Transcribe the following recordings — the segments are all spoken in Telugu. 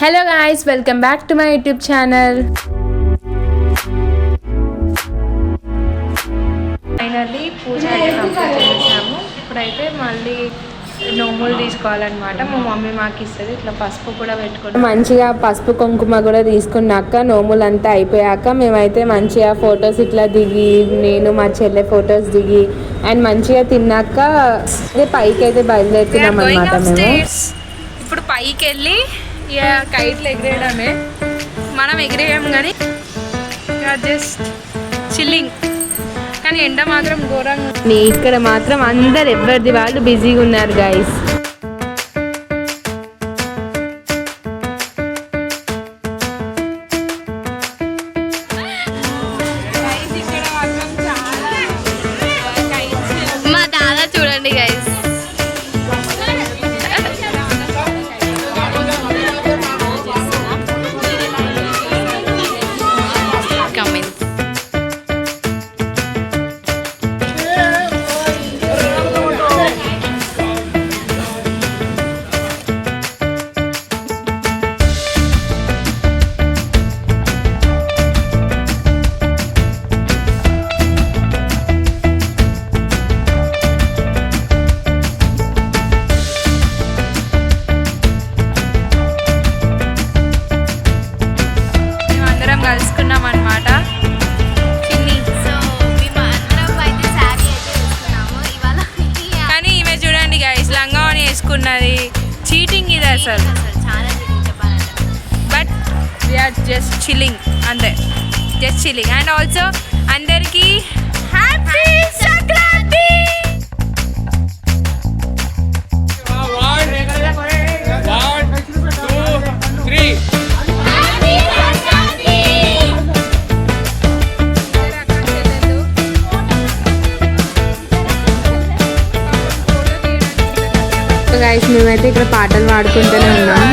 Hello guys, welcome back to my YouTube channel. Finally puja అయితే కంప్లీట్ చేసాము. ఇప్పుడైతే మళ్ళీ నోములు తీసుకోవాలన్నమాట. మా మమ్మీ మాకు ఇస్తుంది. ఇట్లా పసుపు కూడా పెట్టుకుంటాం. మంచిగా పసుపు కుంకుమ కూడా తీసుకున్నాక నోములు అంతా అయిపోయాక మేమైతే మంచిగా ఫొటోస్ ఇట్లా దిగి, నేను మా చెల్లె ఫొటోస్ దిగి అండ్ మంచిగా తిన్నాక పైకి అయితే బయలుదేరుతున్నాం అన్నమాట. మేము ఇప్పుడు పైకి వెళ్ళి ఇక కైట్లు ఎగిరేయడమే. మనం ఎగిరేయం కానీ జస్ట్ చిల్లింగ్. కానీ ఎండ మాత్రం ఘోరంగా. ఇక్కడ మాత్రం అందరు ఎవరిది వాళ్ళు బిజీగా ఉన్నారు గైస్. మా దాదా చూడండి గైస్. కలుసుకున్నాం అనమాట. కానీ ఈమె చూడండి గైస్, లంగావని వేసుకున్నది. చీటింగ్ ఇది అసలు. బట్ వీఆర్ జస్ట్ చిల్లింగ్ అంతే. Just chilling. అండ్ ఆల్సో అందరికీ హ్యాపీ సంక్రాంతి. గైస్ మేమైతే ఇక్కడ పాటలు పాడుకుంటూనే ఉన్నాం.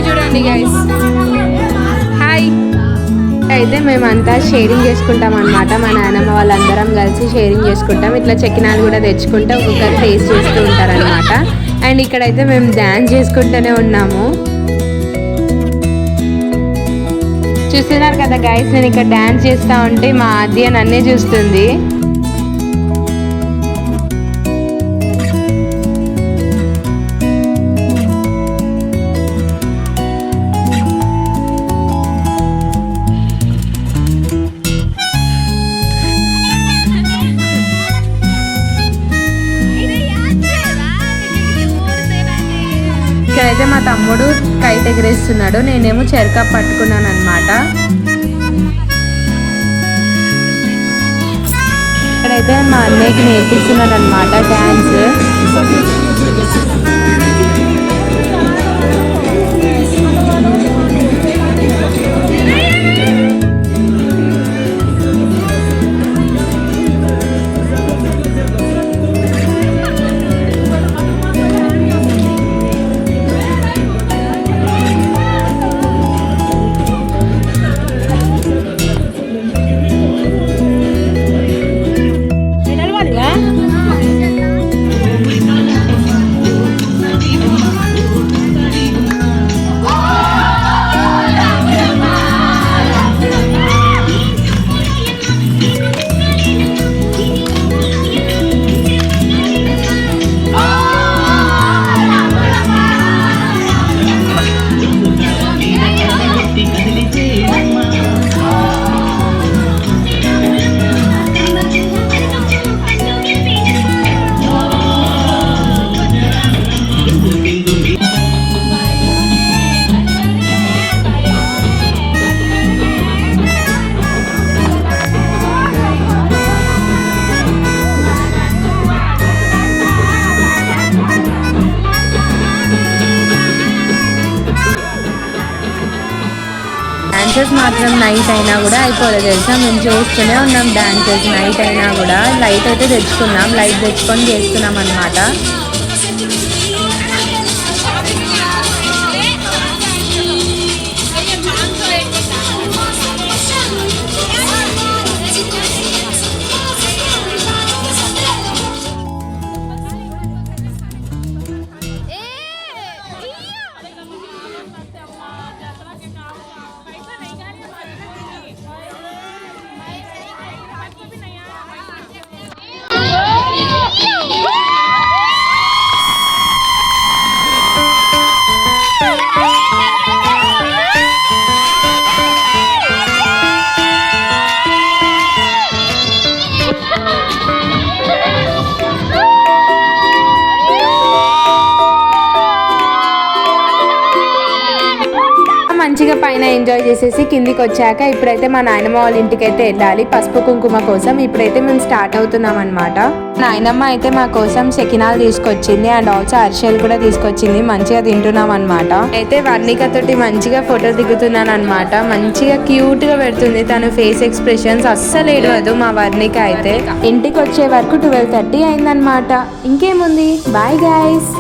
చూడండి గైస్, హాయ్. అయితే మేమంతా షేరింగ్ చేసుకుంటాం అనమాట. మా నాన్నమ్మ వాళ్ళందరం కలిసి షేరింగ్ చేసుకుంటాం. ఇట్లా చెక్కినాలు కూడా తెచ్చుకుంటే ఒక్కొక్కరు టేస్ట్ చేస్తూ ఉంటారనమాట. అండ్ ఇక్కడైతే మేము డ్యాన్స్ చేసుకుంటూనే ఉన్నాము. చూస్తున్నారు కదా గైస్, నేను ఇక్కడ డ్యాన్స్ చేస్తూ ఉంటే మా ఆద్య నన్నే చూస్తుంది. ఇక్కడైతే మా తమ్ముడు కైట్ ఎగరేస్తున్నాడు, నేనేమో చెరక పట్టుకున్నాను అనమాట. ఇక్కడైతే మా అన్నయ్యకి నేర్పిస్తున్నాను అనమాట డ్యాన్స్. డాన్సెస్ మాత్రం నైట్ అయినా కూడా అయిపోలేదు తెలుసా. మేము చూస్తూనే ఉన్నాం డాన్సెస్ నైట్ అయినా కూడా. లైట్ అయితే తెచ్చుకున్నాం, లైట్ తెచ్చుకొని చేస్తున్నాం అన్నమాట. మంచిగా పైన ఎంజాయ్ చేసేసి కిందికి వచ్చాక ఇప్పుడైతే మా నాయనమ్మ వాళ్ళ ఇంటికి అయితే వెళ్ళాలి పసుపు కుంకుమ కోసం. ఇప్పుడైతే మేము స్టార్ట్ అవుతున్నాం అనమాట. నాయనమ్మ అయితే మా కోసం సెకినాలు తీసుకొచ్చింది అండ్ ఆల్సో అరిసెలు కూడా తీసుకొచ్చింది. మంచిగా తింటున్నాం అనమాట. అయితే వర్ణిక తోటి మంచిగా ఫోటో దిగుతున్నాను అనమాట. మంచిగా క్యూట్ గా పెడుతుంది తను. ఫేస్ ఎక్స్ప్రెషన్స్ అస్సలు ఏడవదు మా వర్ణిక అయితే. ఇంటికి వచ్చే వరకు 12:30 అయిందనమాట. ఇంకేముంది, బాయ్ గైస్.